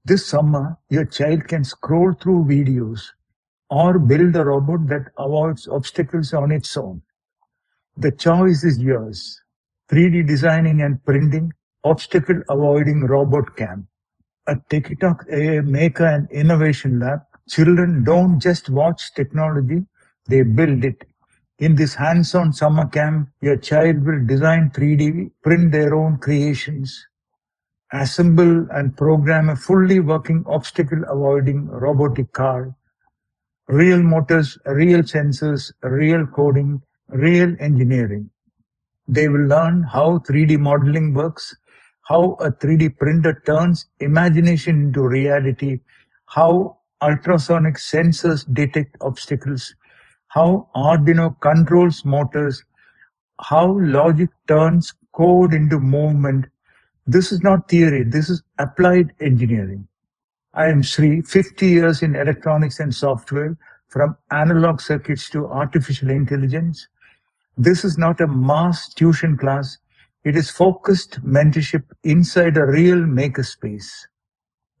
This summer, your child can scroll through videos or build a robot that avoids obstacles on its own. The choice is yours. 3D designing and printing, obstacle avoiding robot camp. At TechieTalksAI Maker and Innovation Lab, children don't just watch technology, they build it. In this hands-on summer camp, your child will design 3D, print their own creations, assemble and program a fully working obstacle-avoiding robotic car, real motors, real sensors, real coding, real engineering. They will learn how 3D modeling works, how a 3D printer turns imagination into reality, how ultrasonic sensors detect obstacles, how Arduino controls motors, how logic turns code into movement. This is not theory, this is applied engineering. I am Sree, 50 years in electronics and software, from analog circuits to artificial intelligence. This is not a mass tuition class. It is focused mentorship inside a real makerspace.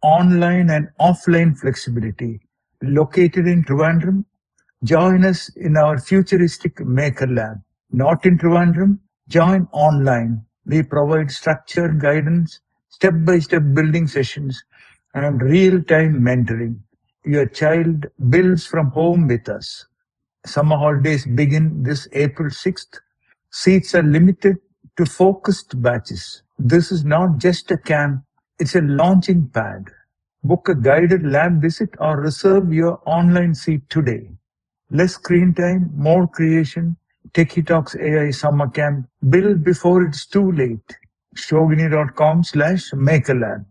Online and offline flexibility. Located in Trivandrum, join us in our futuristic Maker Lab. Not in Trivandrum, join online. We provide structured guidance, step-by-step building sessions, and real-time mentoring. Your child builds from home with us. Summer holidays begin this April 6th. Seats are limited to focused batches. This is not just a camp, it's a launching pad. Book a guided lab visit or reserve your online seat today. Less screen time, more creation. Techie Talks AI Summer Camp. Build before it's too late. Shogini.com/makerlab.